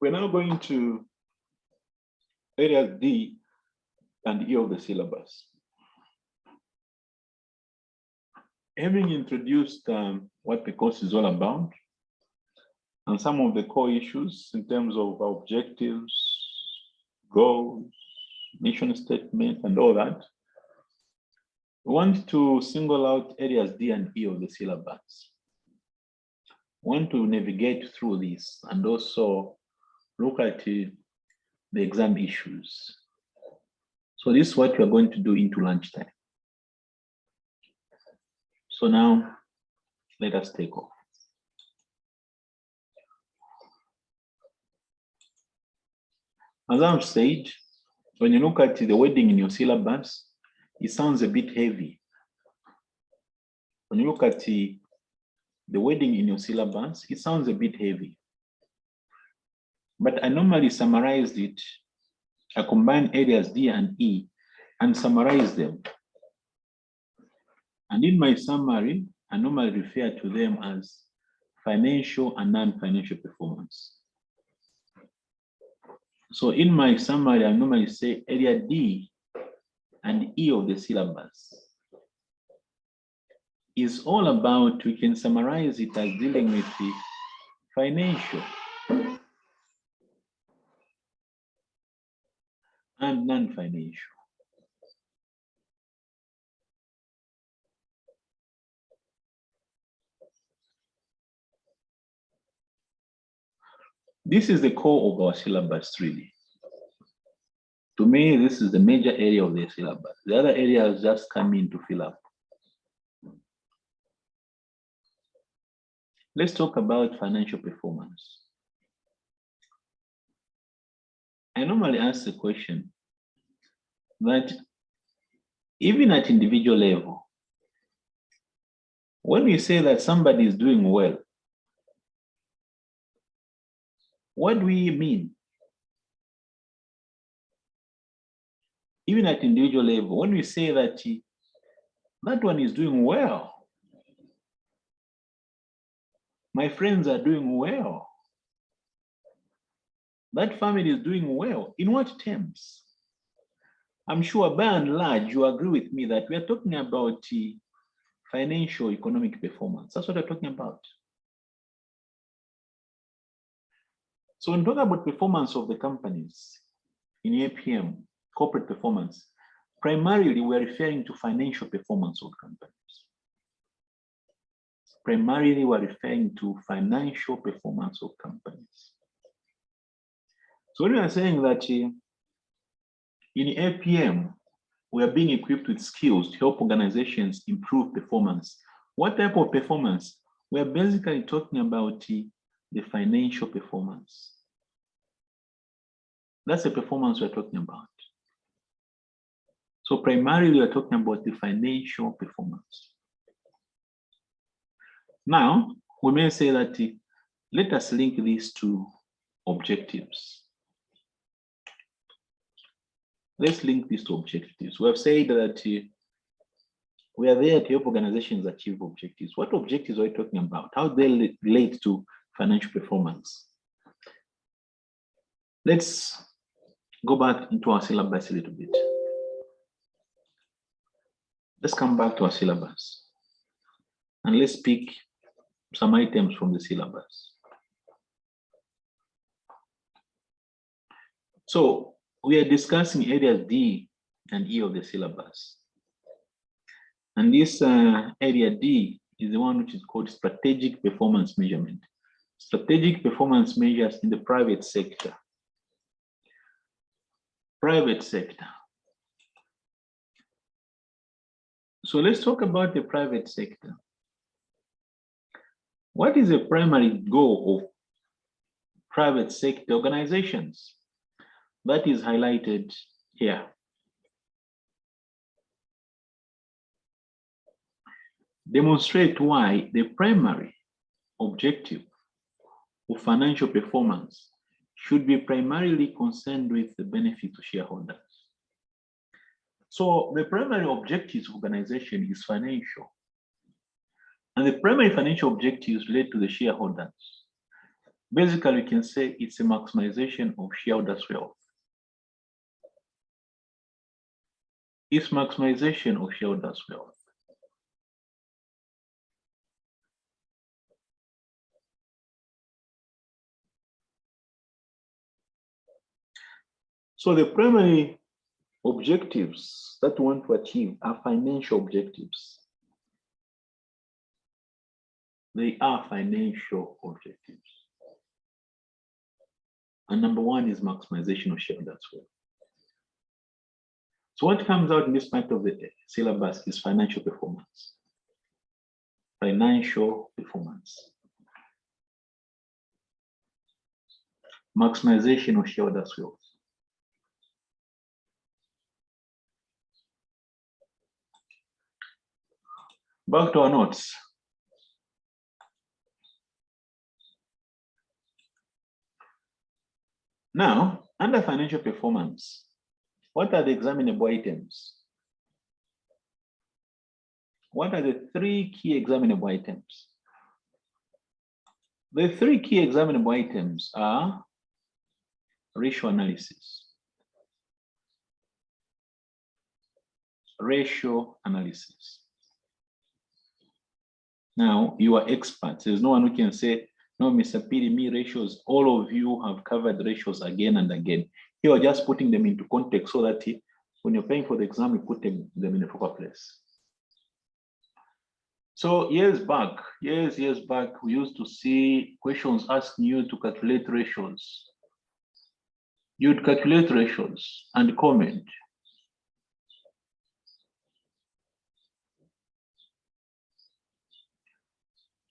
We're now going to areas D and E of the syllabus. Having introduced what the course is all about and some of the core issues in terms of objectives, goals, mission statement, and all that, we want to single out areas D and E of the syllabus. We want to navigate through this and also look at the exam issues. So this is what we're going to do into lunchtime. So now let us take off. As I've said, when you look at the wording in your syllabus, it sounds a bit heavy. When you look at the wording in your syllabus, it sounds a bit heavy. But I normally summarize it. I combine areas D and E and summarize them. And in my summary, I normally refer to them as financial and non-financial performance. So in my summary, I normally say area D and E of the syllabus is all about, we can summarize it as dealing with the financial and non-financial. This is the core of our syllabus, really. To me, this is the major area of the syllabus. The other areas just come in to fill up. Let's talk about financial performance. I normally ask the question that even at individual level, when we say that somebody is doing well, what do we mean? Even at individual level, when we say that that one is doing well, my friends are doing well, that family is doing well, in what terms? I'm sure by and large, you agree with me that we are talking about financial economic performance. That's what we're talking about. So when we talk about performance of the companies in APM, corporate performance, primarily we're referring to financial performance of companies. Primarily we're referring to financial performance of companies. So when we are saying that in APM, we are being equipped with skills to help organizations improve performance. What type of performance? We are basically talking about the financial performance. That's the performance we're talking about. So primarily we're talking about the financial performance. Now, we may say that let us link these to objectives. Let's link these to objectives. We have said that we are there to help organizations achieve objectives. What objectives are we talking about? How do they relate to financial performance? Let's go back into our syllabus a little bit. Let's come back to our syllabus and let's pick some items from the syllabus. So we are discussing areas D and E of the syllabus. And this area D is the one which is called strategic performance measurement. Strategic performance measures in the private sector. Private sector. So let's talk about the private sector. What is the primary goal of private sector organizations? That is highlighted here. Demonstrate why the primary objective of financial performance should be primarily concerned with the benefit to shareholders. So the primary objectives of organization is financial. And the primary financial objectives relate to the shareholders. Basically, we can say it's a maximization of shareholders' wealth. It's maximization of shareholders' wealth. So the primary objectives that we want to achieve are financial objectives. They are financial objectives. And number one is maximization of shareholders' wealth. So what comes out in this part of the syllabus is financial performance. Financial performance. Maximization of shareholders' wealth. Back to our notes. Now, under financial performance, what are the examinable items? What are the three key examinable items? The three key examinable items are ratio analysis. Ratio analysis. Now, you are experts. There's no one who can say, no, Mr. Piri, me ratios, all of you have covered ratios again and again. You are just putting them into context so that when you're paying for the exam, you put them in a proper place. So years back, we used to see questions asking you to calculate ratios. You'd calculate ratios and comment.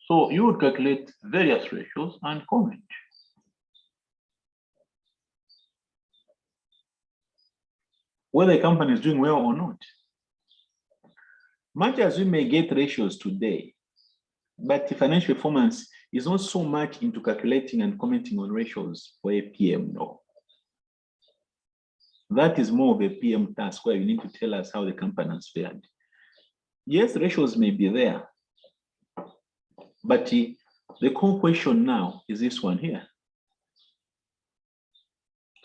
So you would calculate various ratios and comment. Whether a company is doing well or not. Much as we may get ratios today, but the financial performance is not so much into calculating and commenting on ratios for a PM, no. That is more of a PM task where you need to tell us how the company has fared. Yes, ratios may be there, but the core question now is this one here.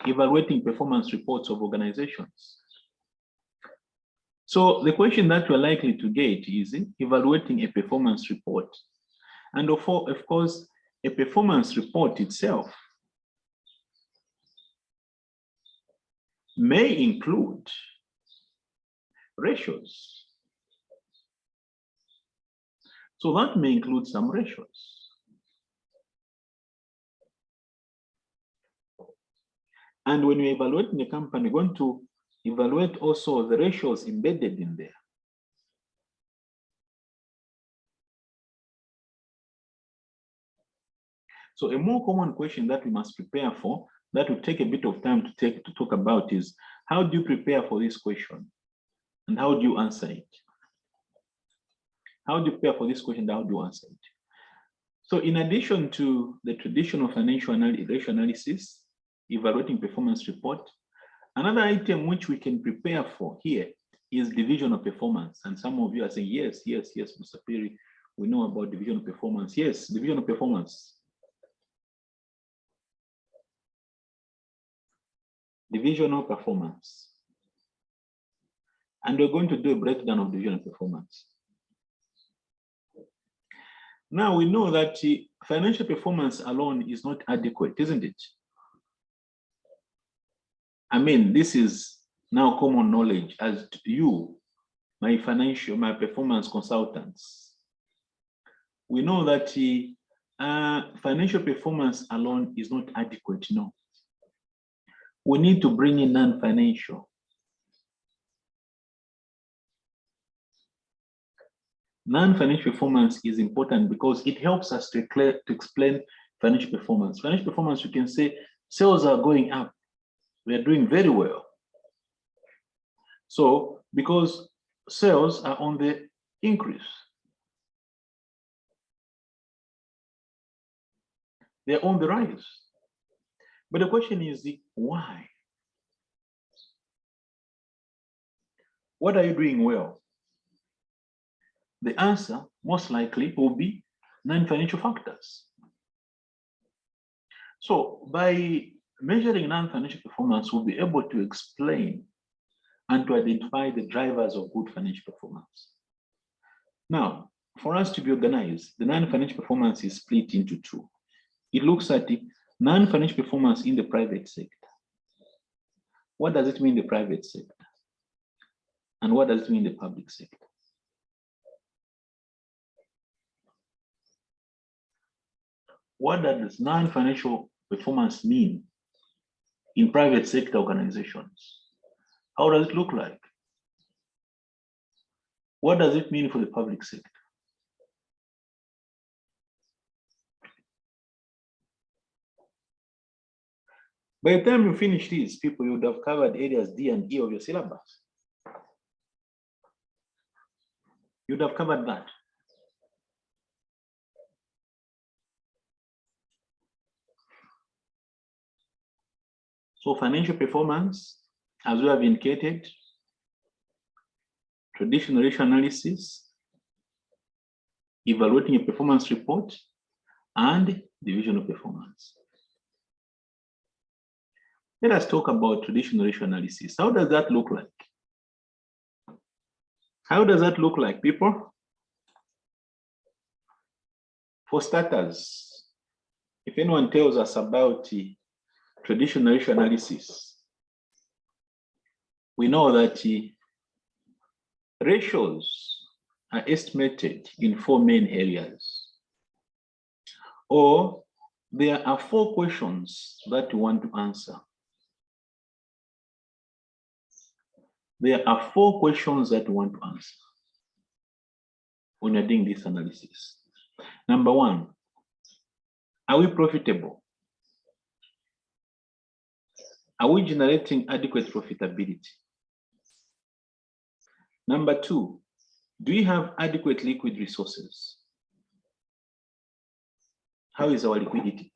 Evaluating performance reports of organizations. So the question that we're likely to get is evaluating a performance report. And of course, a performance report itself may include ratios. So that may include some ratios. And when you're evaluating a company, you're going to evaluate also the ratios embedded in there. So a more common question that we must prepare for, that will take a bit of time to talk about, is how do you prepare for this question? And how do you answer it? How do you prepare for this question and how do you answer it? So in addition to the traditional financial ratio analysis, evaluating performance report, another item which we can prepare for here is division of performance. And some of you are saying, yes, Mr. Piri, we know about division of performance. Yes, division of performance. Divisional performance. And we're going to do a breakdown of divisional performance. Now we know that financial performance alone is not adequate, isn't it? I mean, this is now common knowledge as to you, my performance consultants. We know that financial performance alone is not adequate, no. We need to bring in non-financial. Non-financial performance is important because it helps us to explain financial performance. Financial performance, you can say sales are going up. We are doing very well. So, because sales are on the increase, they're on the rise. But the question is, why? What are you doing well? The answer most likely will be non-financial factors. So by measuring non-financial performance, we'll be able to explain and to identify the drivers of good financial performance. Now, for us to be organized, the non-financial performance is split into two. It looks at the non-financial performance in the private sector. What does it mean in the private sector? And what does it mean in the public sector? What does non-financial performance mean in private sector organizations? How does it look like? What does it mean for the public sector? By the time you finish these, people, you would have covered areas D and E of your syllabus. You'd have covered that. So financial performance, as we have indicated, traditional ratio analysis, evaluating a performance report, and divisional performance. Let us talk about traditional ratio analysis. How does that look like? How does that look like, people? For starters, if anyone tells us about traditional ratio analysis, we know that ratios are estimated in four main areas, or there are four questions that you want to answer. There are four questions that you want to answer when you're doing this analysis. Number one, are we profitable? Are we generating adequate profitability? Number two, do we have adequate liquid resources? How is our liquidity?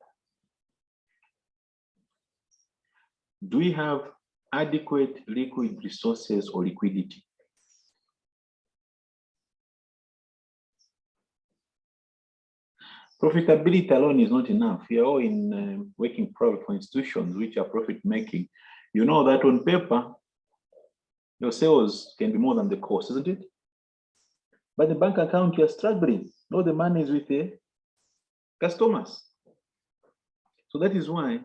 Do we have adequate liquid resources or liquidity? Profitability alone is not enough. We are all in working profit for institutions which are profit making. You know that on paper, your sales can be more than the cost, isn't it? But the bank account, you're struggling. No, the money is with the customers. So that is why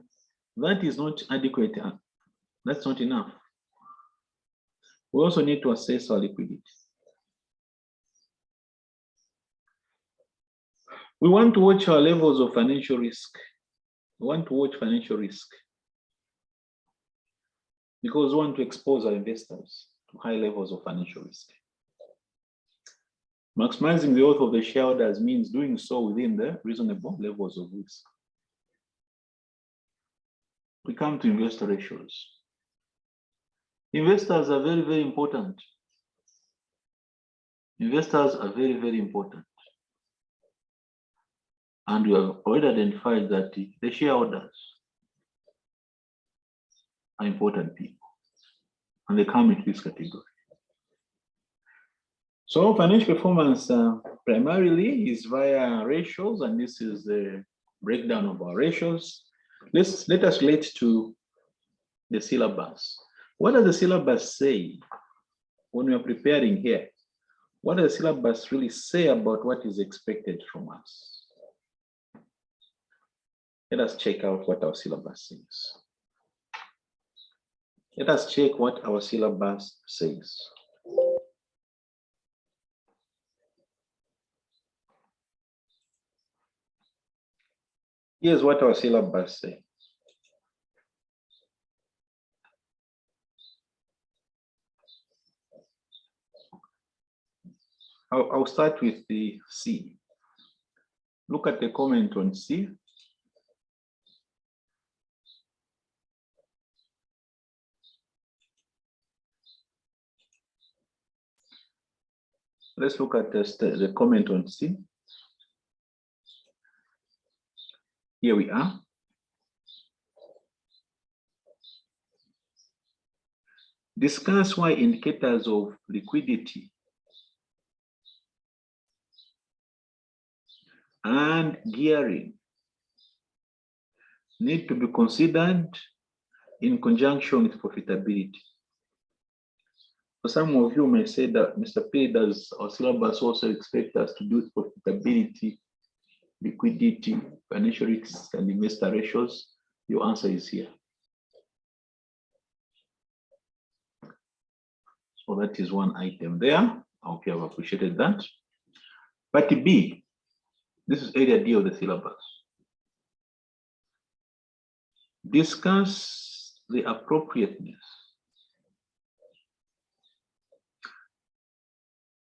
that is not adequate. That's not enough. We also need to assess our liquidity. We want to watch our levels of financial risk. We want to watch financial risk because we want to expose our investors to high levels of financial risk. Maximizing the wealth of the shareholders means doing so within the reasonable levels of risk. We come to investor ratios. Investors are very, very important. Investors are very, very important. And we have already identified that the shareholders are important people, and they come into this category. So financial performance primarily is via ratios, and this is the breakdown of our ratios. Let us relate to the syllabus. What does the syllabus say when we are preparing here? What does the syllabus really say about what is expected from us? Let us check out what our syllabus says. Let us check what our syllabus says. Here's what our syllabus says. I'll start with the C. Look at the comment on C. Let's look at the comment on C. Here we are. Discuss why indicators of liquidity and gearing need to be considered in conjunction with profitability. So some of you may say that, Mr. P, does our syllabus also expect us to do profitability, liquidity, financial risks, and investor ratios? Your answer is here. So that is one item there. I hope you have appreciated that. But B, this is area D of the syllabus. Discuss the appropriateness.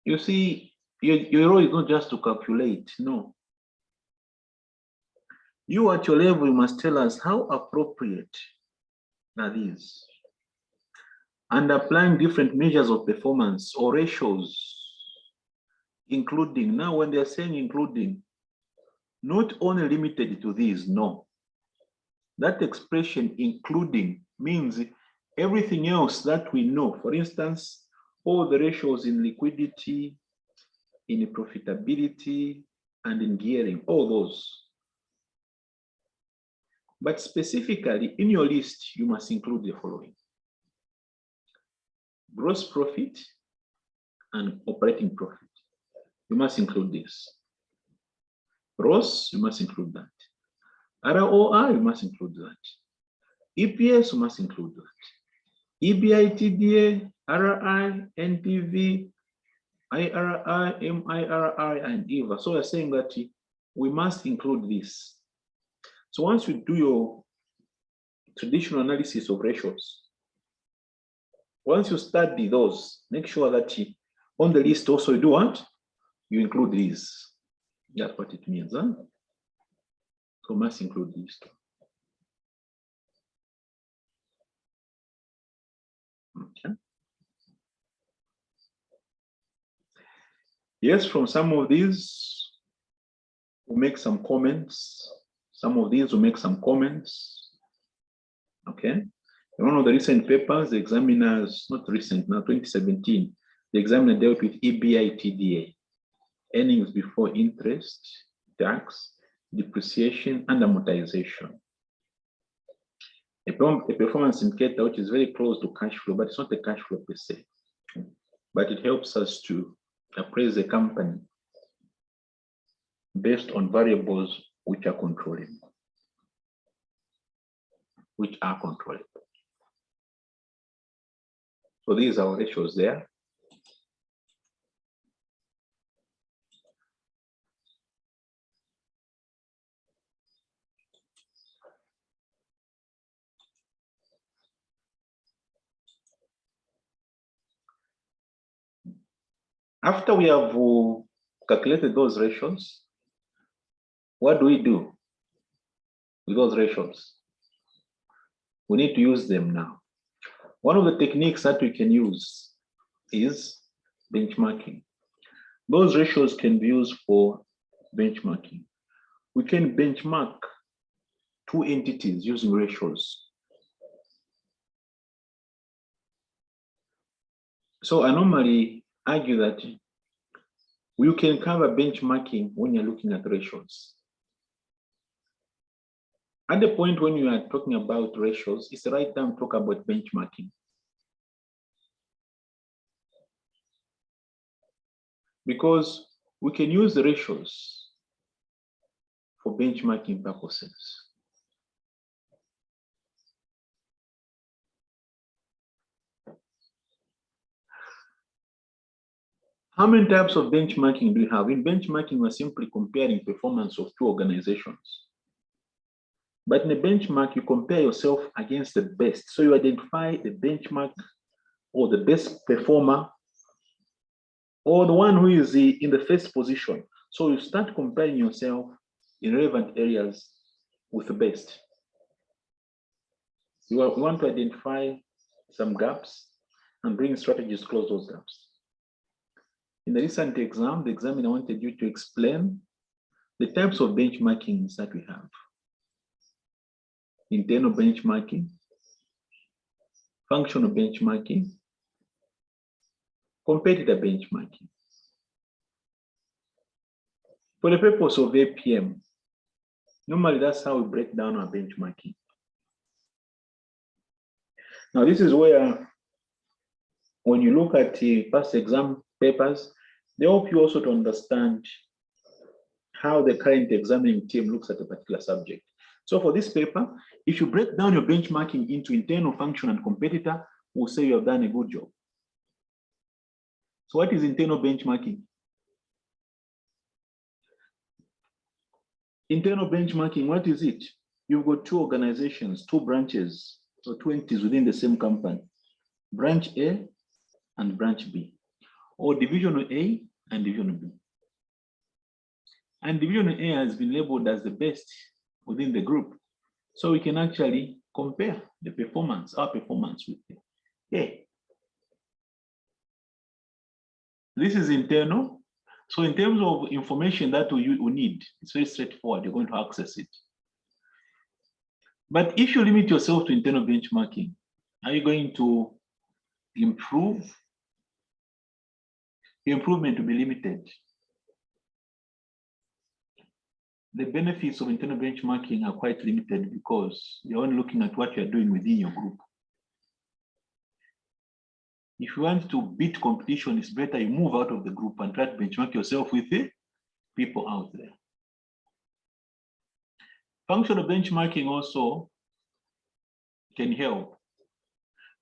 You see, your role is not just to calculate, no. You at your level, you must tell us how appropriate that is. And applying different measures of performance or ratios, including, now when they're saying including, not only limited to these, no. That expression including means everything else that we know. For instance, all the ratios in liquidity, in profitability, and in gearing, all those. But specifically in your list, you must include the following: gross profit and operating profit. You must include this. Gross, you must include that. ROI, you must include that. EPS, you must include that. EBITDA, RI, NPV, IRI, MIRI, and EVA. So we're saying that we must include this. So once you do your traditional analysis of ratios, once you study those, make sure that on the list also you do what? You include these. That's what it means, huh? So must include these two. Okay. Yes, from some of these, we'll make some comments. Some of these will make some comments. Okay. In one of the recent papers, the examiners, not recent, now 2017, the examiner dealt with EBITDA, earnings before interest, tax, depreciation, and amortization. A performance indicator which is very close to cash flow, but it's not a cash flow per se. But it helps us to appraise the company based on variables which are controllable. So these are our ratios there. After we have calculated those ratios, what do we do with those ratios? We need to use them now. One of the techniques that we can use is benchmarking. Those ratios can be used for benchmarking. We can benchmark two entities using ratios. So I normally argue that you can cover benchmarking when you're looking at ratios. At the point when you are talking about ratios, it's the right time to talk about benchmarking. Because we can use the ratios for benchmarking purposes. How many types of benchmarking do we have? In benchmarking, we're simply comparing performance of two organizations. But in a benchmark, you compare yourself against the best. So you identify the benchmark or the best performer or the one who is in the first position. So you start comparing yourself in relevant areas with the best. You want to identify some gaps and bring strategies to close those gaps. In the recent exam, the examiner wanted you to explain the types of benchmarkings that we have. Internal benchmarking, functional benchmarking, competitor benchmarking. For the purpose of APM, Normally, that's how we break down our benchmarking. Now, this is where, when you look at the past exam papers, they help you also to understand how the current examining team looks at a particular subject. So for this paper, if you break down your benchmarking into internal, function, and competitor, we'll say you have done a good job. So what is internal benchmarking? Internal benchmarking, what is it? You've got two organizations, two branches, or two entities within the same company, branch A and branch B, or division A and division B. And division A has been labeled as the best within the group. So we can actually compare the performance, our performance with A. This is internal. So in terms of information that we need, it's very straightforward. You're going to access it. But if you limit yourself to internal benchmarking, are you going to improve? Your improvement will be limited. The benefits of internal benchmarking are quite limited because you're only looking at what you're doing within your group. If you want to beat competition, it's better you move out of the group and try to benchmark yourself with the people out there. Functional benchmarking also can help.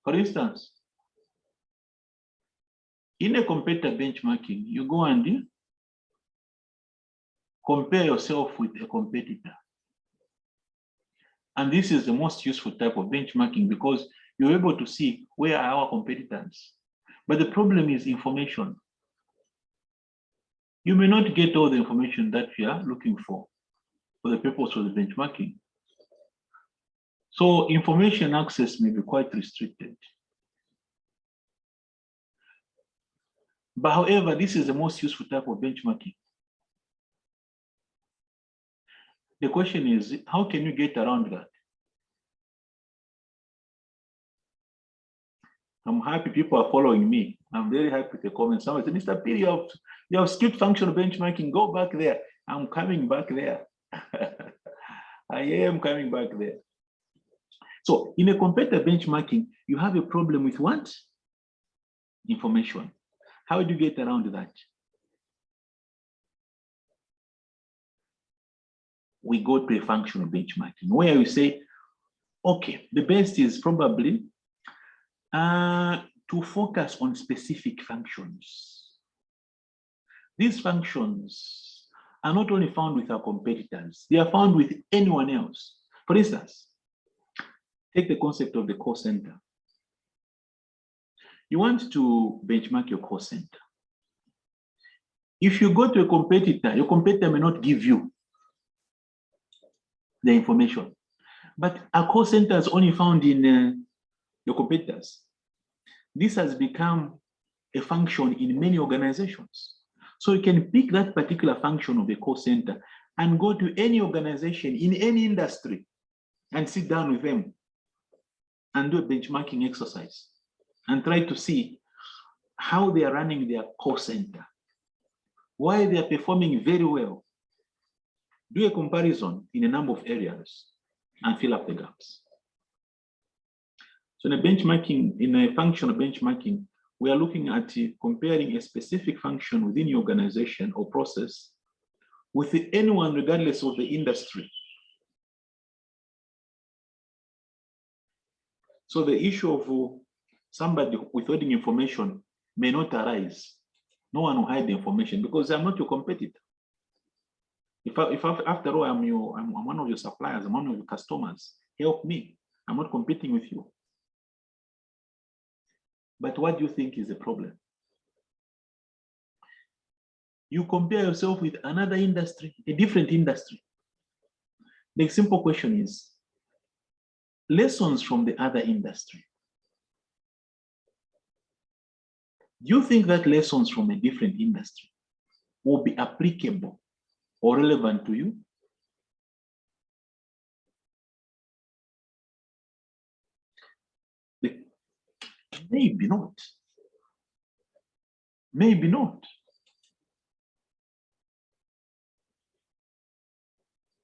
For instance, in a competitor benchmarking, you go and compare yourself with a competitor. And this is the most useful type of benchmarking because you're able to see where are our competitors. But the problem is information. You may not get all the information that you are looking for the purpose of the benchmarking. So information access may be quite restricted. But however, this is the most useful type of benchmarking. The question is, how can you get around that? I'm happy people are following me. I'm very happy with the comments. Someone said, Mr. P, you have skipped functional benchmarking. Go back there. I'm coming back there. I am coming back there. So in a competitor benchmarking, you have a problem with what? Information. How do you get around that? We go to a functional benchmarking where we say, okay, the best is probably to focus on specific functions. These functions are not only found with our competitors, they are found with anyone else. For instance, take the concept of the call center. You want to benchmark your call center. If you go to a competitor, your competitor may not give you the information. But a call center is only found in your competitors. This has become a function in many organizations. So you can pick that particular function of the call center and go to any organization in any industry and sit down with them and do a benchmarking exercise and try to see how they are running their call center, why they are performing very well. Do a comparison in a number of areas and fill up the gaps. So in a benchmarking, in a functional benchmarking, we are looking at comparing a specific function within your organization or process with anyone regardless of the industry. So the issue of somebody withholding information may not arise. No one will hide the information because I'm not your competitor. If after all, I'm one of your suppliers, I'm one of your customers, help me. I'm not competing with you. But what do you think is the problem? You compare yourself with another industry, a different industry. The simple question is, lessons from the other industry. Do you think that lessons from a different industry will be applicable or relevant to you? Maybe not. Maybe not.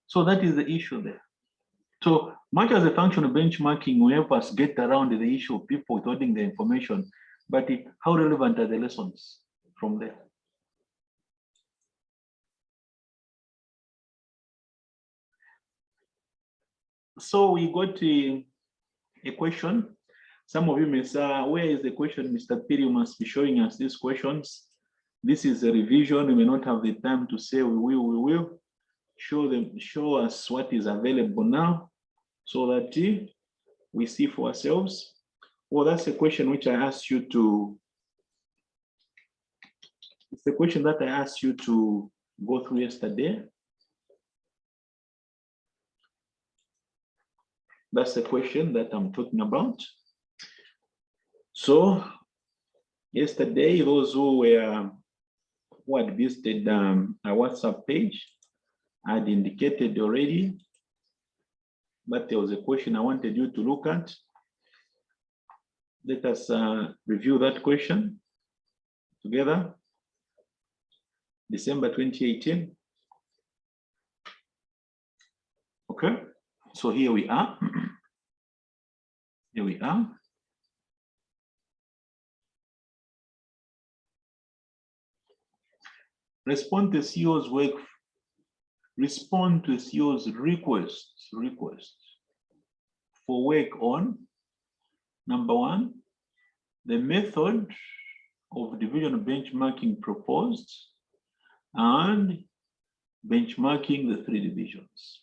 So that is the issue there. So much as a function of benchmarking will help us get around the issue of people withholding the information, but how relevant are the lessons from there? So we got a question. Some of you may say, where is the question? Mr. Piri, you must be showing us these questions. This is a revision. We may not have the time to say we will. Show us what is available now so that we see for ourselves. Well, that's a question which I asked you to, it's the question that I asked you to go through yesterday. That's the question that I'm talking about. So yesterday, those who had visited our WhatsApp page, I'd indicated already, but there was a question I wanted you to look at. Let us review that question together. December 2018. Okay, so here we are. Here we are. Respond to CEO's work. Respond to CEO's request for work on, number one, the method of division benchmarking proposed and benchmarking the 3 divisions.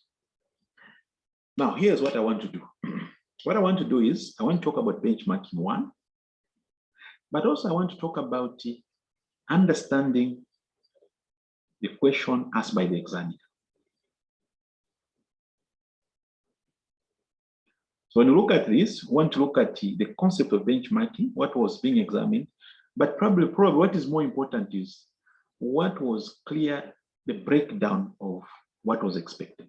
Now, here's what I want to do. What I want to do is, I want to talk about benchmarking 1, but also I want to talk about understanding the question asked by the examiner. So when you look at this, we want to look at the concept of benchmarking, what was being examined, but probably what is more important is what was clear, the breakdown of what was expected.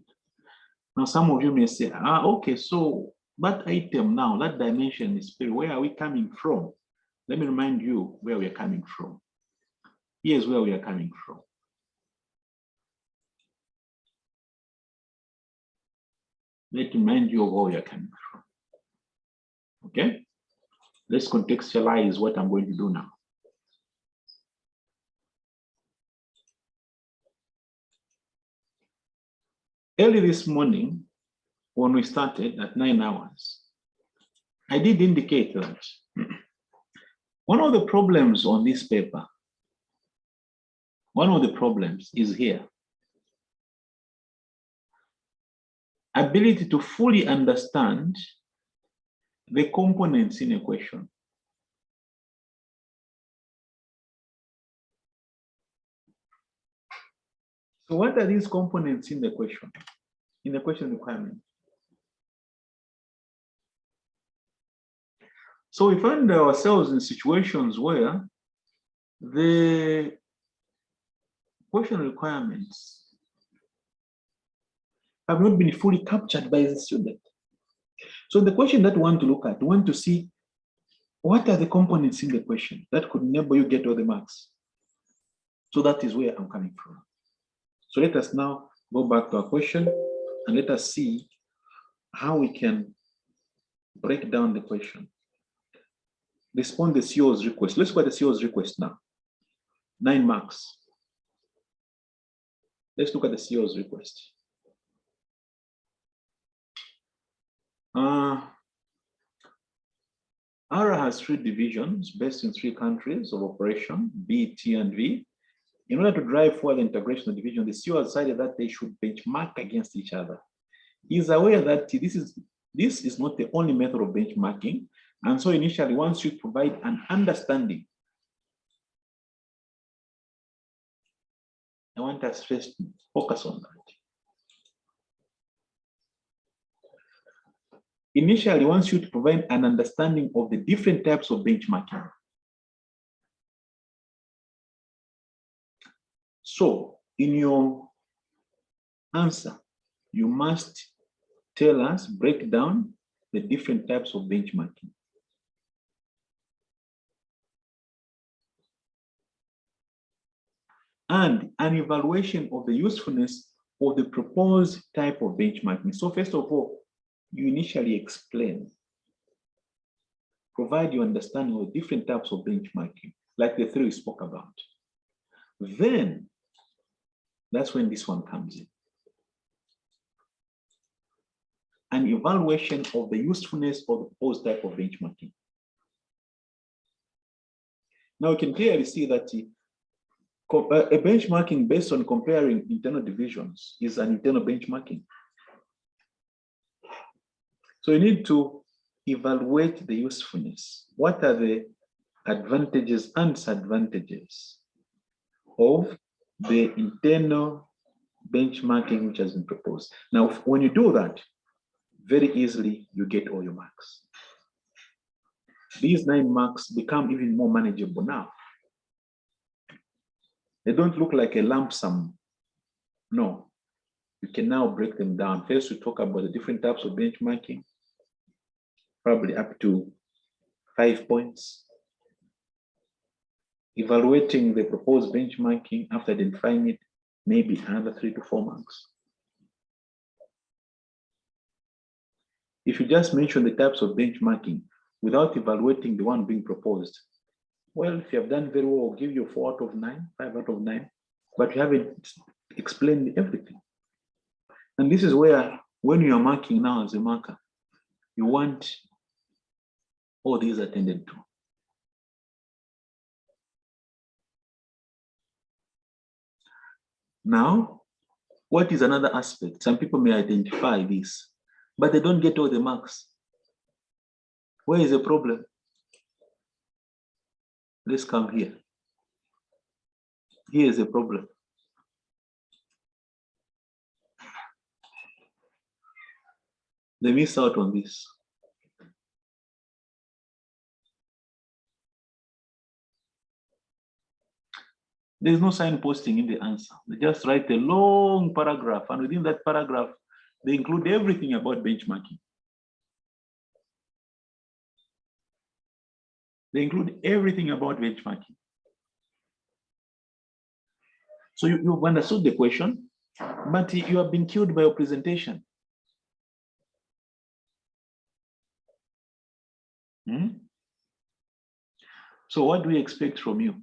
Now, some of you may say, okay, so that item now, that dimension is where are we coming from? Let me remind you where we are coming from. Here's where we are coming from. Let me remind you of where we are coming from. Okay? Let's contextualize what I'm going to do now. Early this morning, when we started at 9 hours, I did indicate that one of the problems on this paper, one of the problems is here. Ability to fully understand the components in a question. So what are these components in the question? In the question requirement? So we find ourselves in situations where the question requirements have not been fully captured by the student. So the question that we want to look at, we want to see what are the components in the question that could enable you get all the marks. So that is where I'm coming from. So let us now go back to our question and let us see how we can break down the question. Respond to the CEO's request. Let's look at the CEO's request now. 9 marks. Let's look at the CEO's request. ARA has 3 divisions based in 3 countries of operation, B, T, and V. In order to drive forward the integration of division, the CEO decided that they should benchmark against each other. He is aware that this is not the only method of benchmarking, and so initially one should provide an understanding. I want us first to focus on that. Initially, one should provide an understanding of the different types of benchmarking. So, in your answer, you must tell us, break down the different types of benchmarking. And an evaluation of the usefulness or the proposed type of benchmarking. So first of all, you initially explain, provide your understanding of different types of benchmarking, like the three we spoke about. Then, that's when this one comes in. An evaluation of the usefulness of the proposed type of benchmarking. Now you can clearly see that a benchmarking based on comparing internal divisions is an internal benchmarking. So you need to evaluate the usefulness. What are the advantages and disadvantages of the internal benchmarking which has been proposed? Now, when you do that, very easily you get all your marks. These 9 marks become even more manageable now. They don't look like a lump sum. No, you can now break them down. First, we talk about the different types of benchmarking, probably up to 5 points. Evaluating the proposed benchmarking after identifying it, maybe another 3 to 4 marks. If you just mention the types of benchmarking without evaluating the one being proposed, well, if you have done very well, I'll give you 4 out of 9, 5 out of 9, but you haven't explained everything. And this is where, when you are marking now as a marker, you want all these attended to. Now, what is another aspect? Some people may identify this, but they don't get all the marks. Where is the problem? Let's come here. Here is the problem. They miss out on this. There's no signposting in the answer. They just write a long paragraph, and within that paragraph, they include everything about benchmarking. They include everything about benchmarking. So you've understood the question, but you have been killed by your presentation. So what do we expect from you?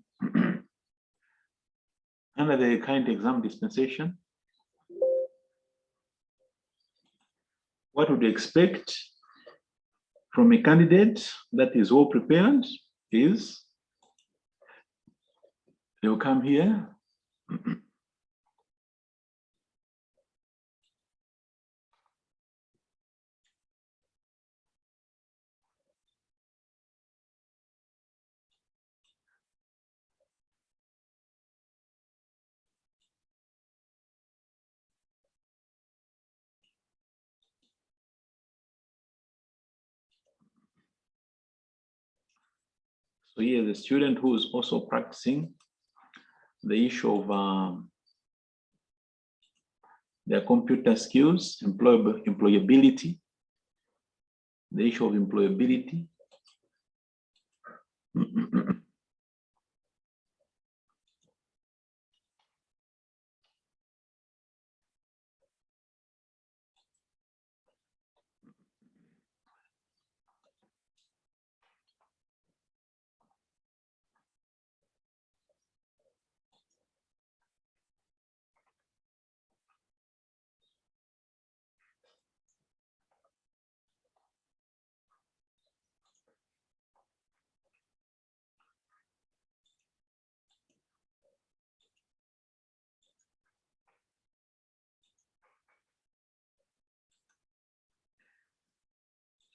Under the current exam dispensation, what would you expect from a candidate that is well prepared is they'll come here. So here the student who is also practicing the issue of their computer skills, employability, the issue of employability.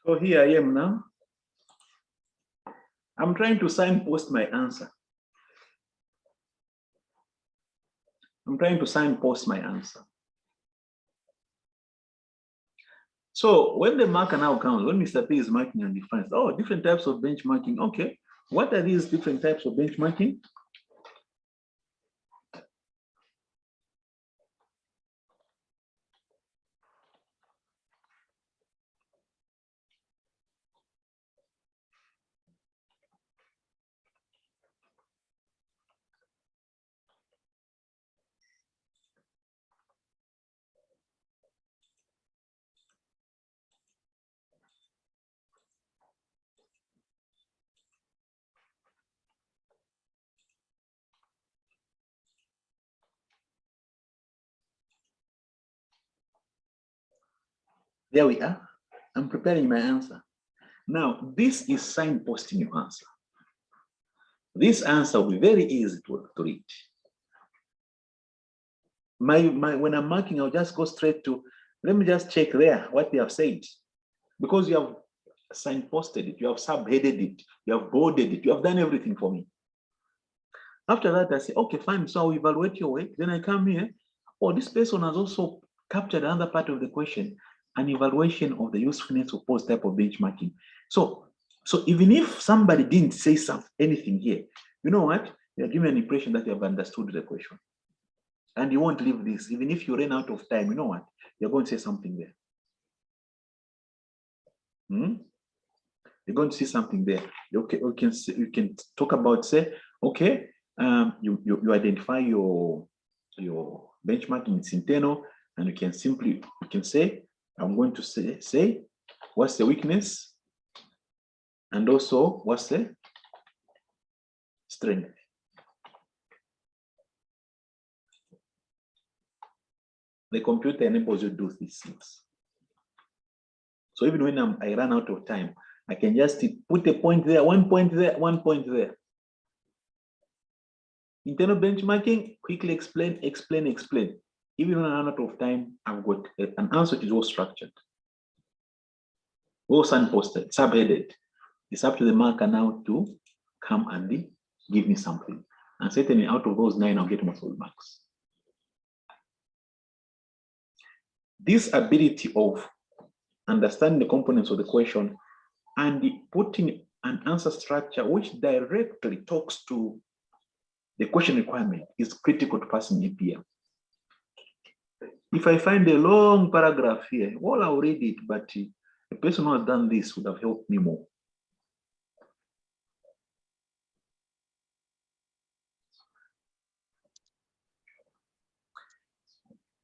So here I am now. I'm trying to signpost my answer. I'm trying to signpost my answer. So when the marker now comes, when Mr. P is marking and defines, oh, different types of benchmarking. Okay, what are these different types of benchmarking? There we are. I'm preparing my answer. Now, this is signposting your answer. This answer will be very easy to read. When I'm marking, I'll just go straight to, let me just check there what they have said. Because you have signposted it, you have subheaded it, you have bolded it, you have done everything for me. After that, I say, okay, fine, so I'll evaluate your work. Then I come here, oh, this person has also captured another part of the question, an evaluation of the usefulness of post type of benchmarking. So even if somebody didn't say anything here, you know what? You're giving an impression that you have understood the question. And you won't leave this. Even if you run out of time, you know what? You're going to say something there. You're going to see something there. Okay, you can talk about, say, okay, you identify your benchmarking, it's internal, and you can say, I'm going to say what's the weakness, and also what's the strength. The computer enables you to do these things. So even when I run out of time, I can just put a point there, 1 point there, 1 point there. Internal benchmarking, quickly explain. Even when I run out of time, I've got an answer that is well structured, well signposted, subheaded. It's up to the marker now to come and give me something. And certainly out of those 9, I'll get my full marks. This ability of understanding the components of the question and putting an answer structure which directly talks to the question requirement is critical to passing APM. If I find a long paragraph here, well, I'll read it, but the person who has done this would have helped me more.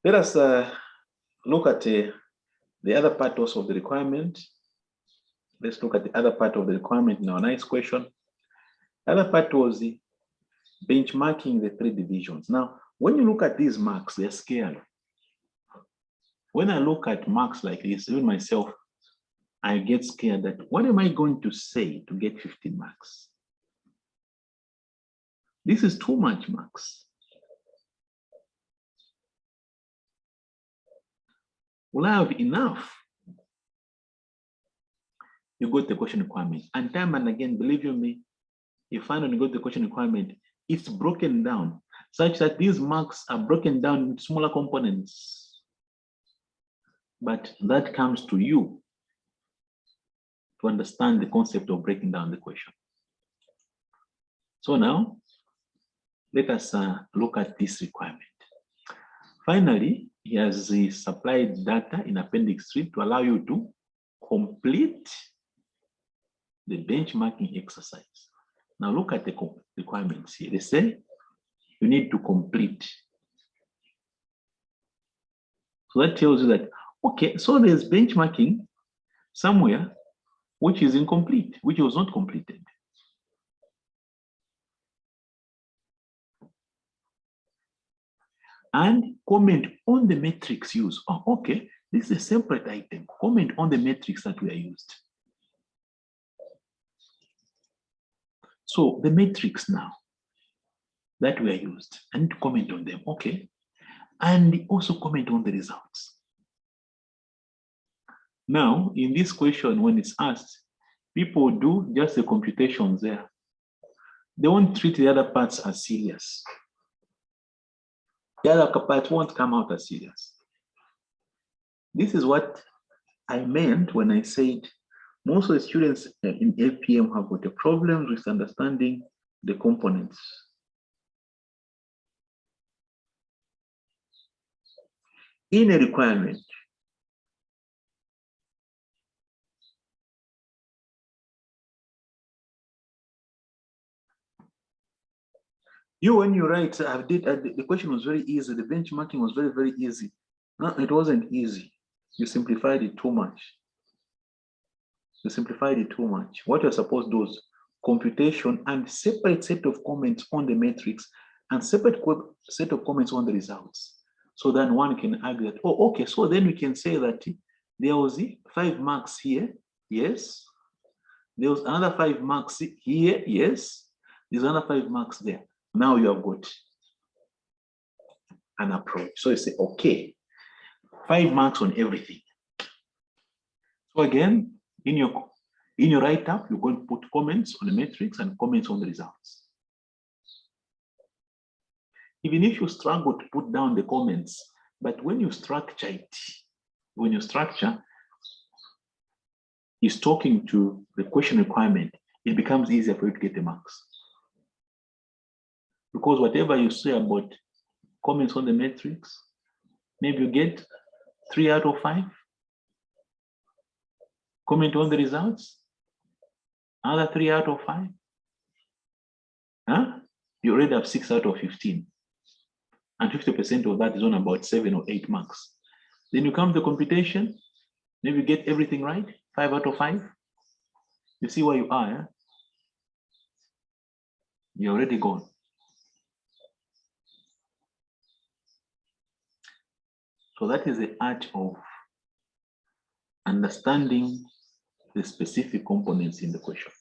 Let us look at the other part also of the requirement. Let's look at the other part of the requirement in our next question. The other part was the benchmarking the 3 divisions. Now, when you look at these marks, they're scary. When I look at marks like this, even myself, I get scared that what am I going to say to get 15 marks? This is too much marks. Will I have enough? You got the question requirement. And time and again, believe you me, you find when you got the question requirement, it's broken down such that these marks are broken down into smaller components. But that comes to you to understand the concept of breaking down the question. So now, let us look at this requirement. Finally, he has supplied data in Appendix 3 to allow you to complete the benchmarking exercise. Now look at the requirements here. They say you need to complete. So that tells you that, okay, so there's benchmarking somewhere which is incomplete, which was not completed. And comment on the metrics used. Oh, okay, this is a separate item. Comment on the metrics that were used. So the metrics now that were used, I need to comment on them, okay? And also comment on the results. Now, in this question, when it's asked, people do just the computations there. They won't treat the other parts as serious. The other part won't come out as serious. This is what I meant when I said most of the students in APM have got a problem with understanding the components. In a requirement, when you write, the question was very easy. The benchmarking was very, very easy. No, it wasn't easy. You simplified it too much. You simplified it too much. What you're supposed to do is computation and separate set of comments on the matrix and separate set of comments on the results. So then one can argue that, oh, okay, so then we can say that There was 5 marks here, yes. There was another 5 marks here, yes. There's another 5 marks there. Now you have got an approach. So you say, okay, 5 marks on everything. So again, in your write-up, you're going to put comments on the metrics and comments on the results. Even if you struggle to put down the comments, but when you structure it, when you structure is talking to the question requirement, it becomes easier for you to get the marks. Because whatever you say about comments on the metrics, maybe you get 3 out of 5. Comment on the results, another 3 out of 5. Huh? You already have 6 out of 15. And 50% of that is on about 7 or 8 marks. Then you come to computation, maybe you get everything right, 5 out of 5. You see where you are, eh? You're already gone. So that is the art of understanding the specific components in the question.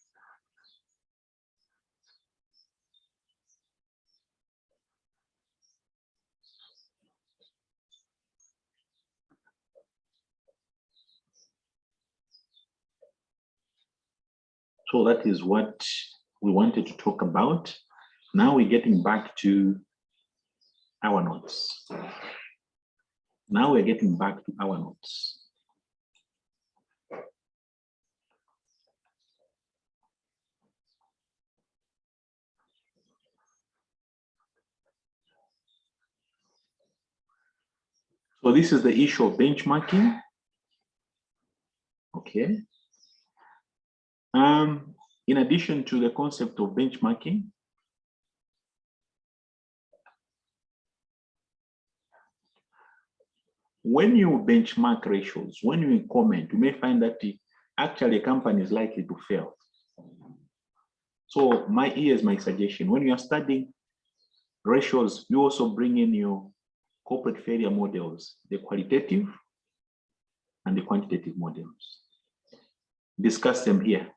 So that is what we wanted to talk about. Now we're getting back to our notes. Now we're getting back to our notes. So this is the issue of benchmarking. Okay. In addition to the concept of benchmarking, when you benchmark ratios, when you comment, you may find that actually a company is likely to fail. So here's my suggestion. When you are studying ratios, you also bring in your corporate failure models, the qualitative and the quantitative models. Discuss them here.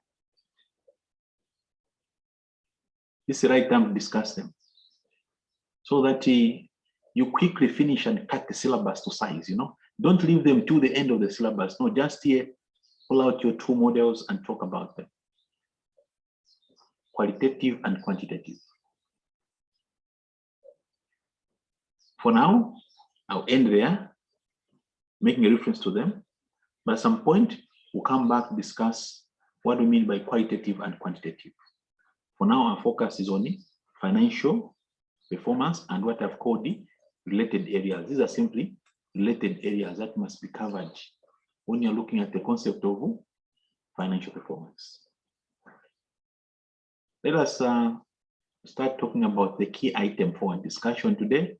This is the right time to discuss them so that you quickly finish and cut the syllabus to size, Don't leave them to the end of the syllabus. No, just here, pull out your 2 models and talk about them. Qualitative and quantitative. For now, I'll end there, making a reference to them. But at some point, we'll come back to discuss what we mean by qualitative and quantitative. For now, our focus is on the financial performance and what I've called the related areas. These are simply related areas that must be covered when you're looking at the concept of financial performance. Let us start talking about the key item for our discussion today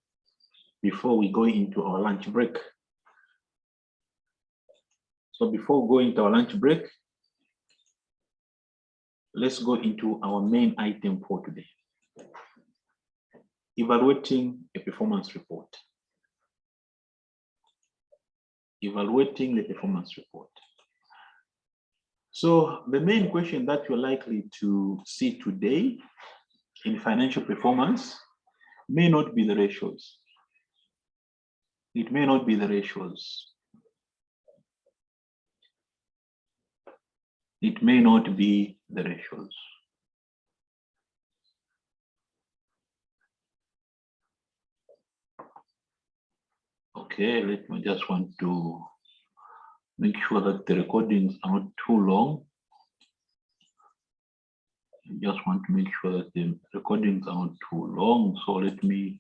before we go into our lunch break. So before going to our lunch break, let's go into our main item for today. Evaluating a performance report. Evaluating the performance report. So the main question that you're likely to see today in financial performance may not be the ratios. It may not be the ratios. It may not be the ratios. Okay, let me just want to make sure that the recordings are not too long. I just want to make sure that the recordings are not too long. So let me